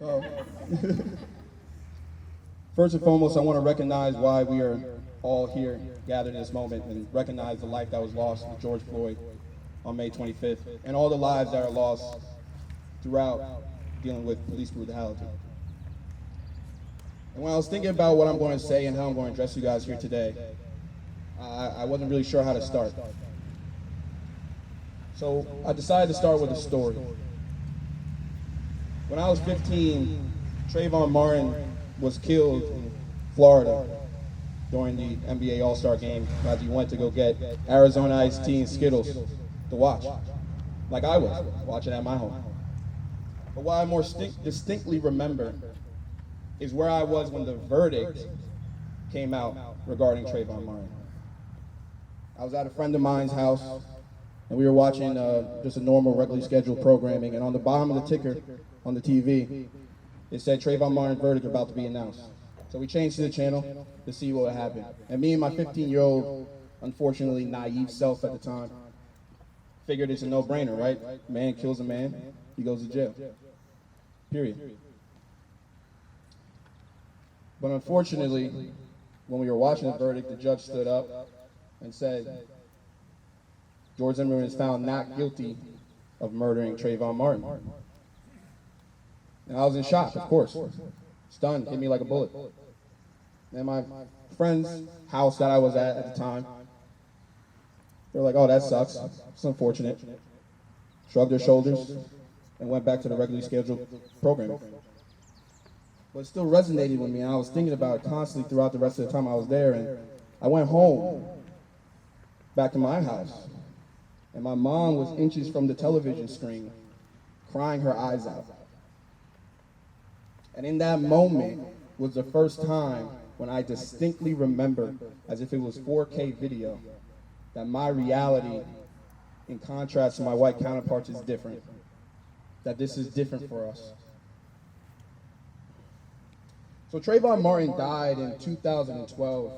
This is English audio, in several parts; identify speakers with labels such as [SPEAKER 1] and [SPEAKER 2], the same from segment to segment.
[SPEAKER 1] So, first and foremost, I want to recognize why we are all here gathered in this moment and recognize the life that was lost with George Floyd on May 25th and all the lives that are lost throughout dealing with police brutality. And when I was thinking about what I'm going to say and how I'm going to address you guys here today, I wasn't really sure how to start. So I decided to start with a story. When I was 15, Trayvon Martin was killed in Florida during the NBA All-Star game as he went to go get Arizona iced tea and Skittles to watch, like I was watching at my home. But what I more distinctly remember is where I was when the verdict came out regarding Trayvon Martin. I was at a friend of mine's house, and we were watching just a normal, regularly scheduled programming, and on the bottom of the ticker on the TV, it said Trayvon Martin's verdict about to be announced. So we changed to the channel to see what would happen. And me and my 15-year-old, unfortunately naive self at the time, figured it's a no-brainer, right? Man kills a man, he goes to jail. Period. But unfortunately, when we were watching the verdict, the judge stood up and said, George Zimmerman is found not guilty of murdering Trayvon Martin. And I was in shock, of course. Stunned, hit me like a bullet. And my friend's house that I was at the time, they were like, oh, that sucks. It's unfortunate. Shrugged their shoulders and went back to the regularly scheduled programming. But it still resonated with me, and I was thinking about it constantly throughout the rest of the time I was there. And I went home, back to my house, and my mom was inches from the television screen, crying her eyes out. And in that moment was the first time when I distinctly remember, as if it was 4K video, that my reality, in contrast to my white counterparts, is different. That this is different for us. So Trayvon Martin died in 2012,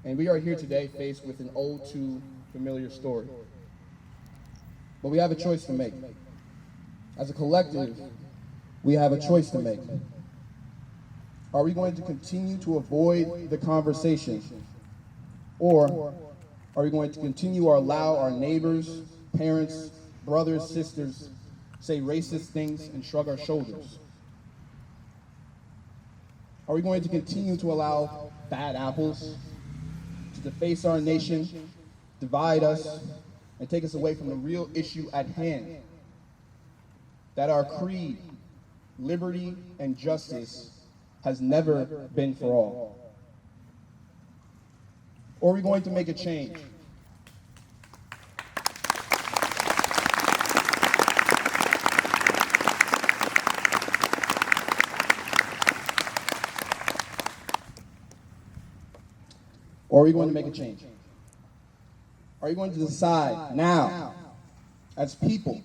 [SPEAKER 1] and we are here today faced with an all too familiar story. But we have a choice to make. As a collective, we have a choice to make. Are we going to continue to avoid the conversation? Or are we going to continue to allow our neighbors, parents, brothers, sisters say racist things and shrug our shoulders? Are we going to continue to allow bad apples to deface our nation, divide us, and take us away from the real issue at hand? That our creed, liberty, and justice has never been for all? Or are we going to make a change? Or are we going to make a change? Are you going to decide now, as people,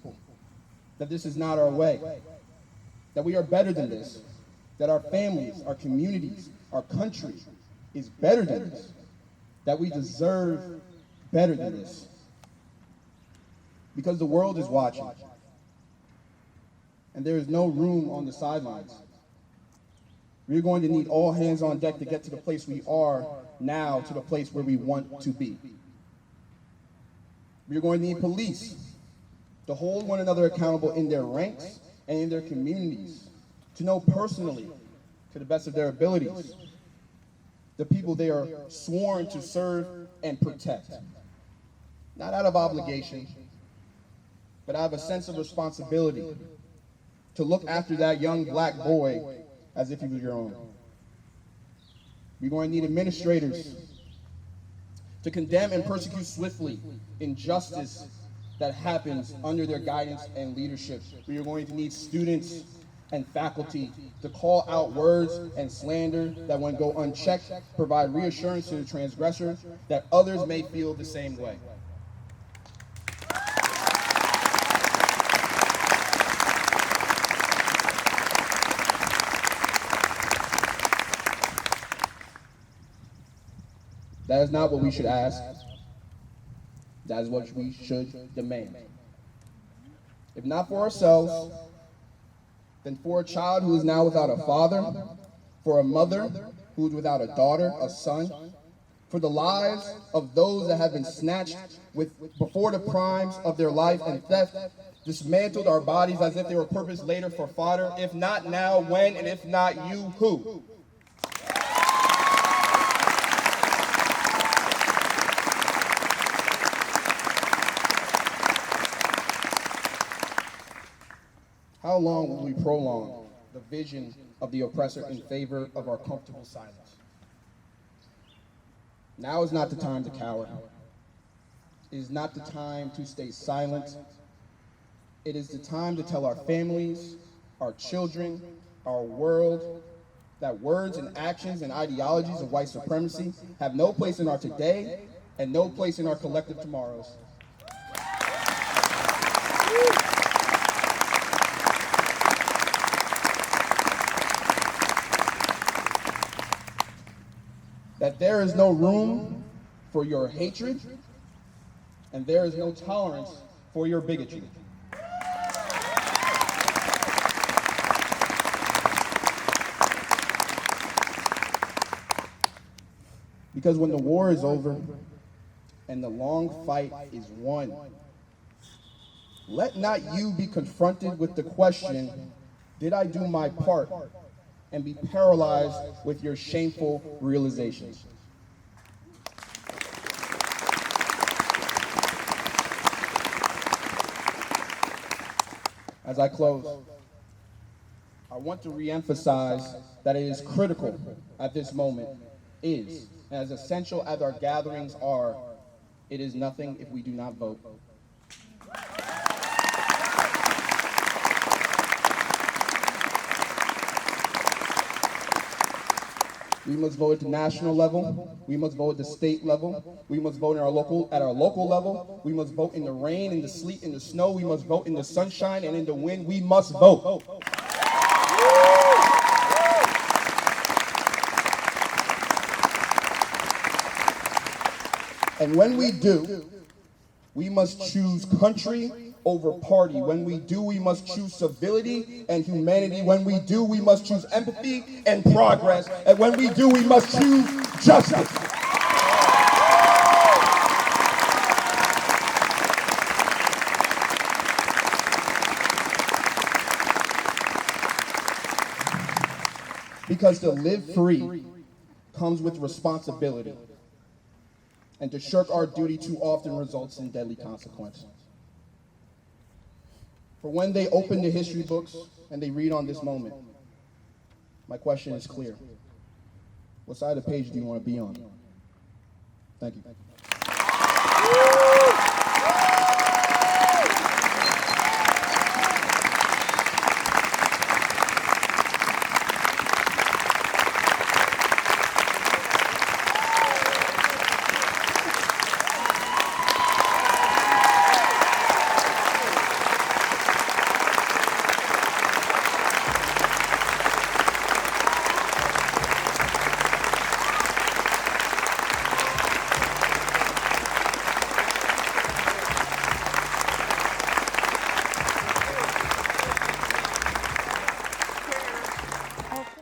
[SPEAKER 1] that this is not our way? That we are better than this? That our families, our communities, our country is better than this? That we deserve better than this? Because the world is watching, and there is no room on the sidelines. We're going to need all hands on deck to get to the place we are now, to the place where we want to be. We're going to need police to hold one another accountable in their ranks and in their communities, to know personally, to the best of their abilities, the people they are sworn to serve and protect. Not out of obligation, but out of a sense of responsibility to look after that young black boy as if he was your own. We're going to need administrators to condemn and persecute swiftly injustice that happens under their guidance and leadership. We are going to need students and faculty to call out words and slander that, when go unchecked, provide reassurance to the transgressor that others may feel the same way. That is not what we should ask. That is what we should demand. If not for ourselves, than for a child who is now without a father, for a mother who is without a daughter, a son, for the lives of those that have been snatched before the primes of their life and theft, dismantled our bodies as if they were purposed later for fodder. If not now, when? And if not you, who? How long will we prolong the vision of the oppressor in favor of our comfortable silence? Now is not the time to cower. It is not the time to stay silent. It is the time to tell our families, our children, our world, that words and actions and ideologies of white supremacy have no place in our today and no place in our collective tomorrows. That there is no room for your hatred, and there is no tolerance for your bigotry. Because when the war is over and the long fight is won, let not you be confronted with the question, did I do my part? And be paralyzed with your shameful realizations. As I close, I want to reemphasize that it is critical at this moment, as essential as our gatherings are, it is nothing if we do not vote. We must vote at the national level. We must vote at the state level. We must vote at our local level. We must vote in the rain, in the sleet, in the snow. We must vote in the sunshine and in the wind. We must vote. And when we do, we must choose country over party. When we do, we must choose civility and humanity. When we do, we must choose empathy and progress. And when we do, we must choose justice. Because to live free comes with responsibility. And to shirk our duty too often results in deadly consequences. For when they open the history books and they read on this moment, my question is clear. What side of the page do you want to be on? Thank you.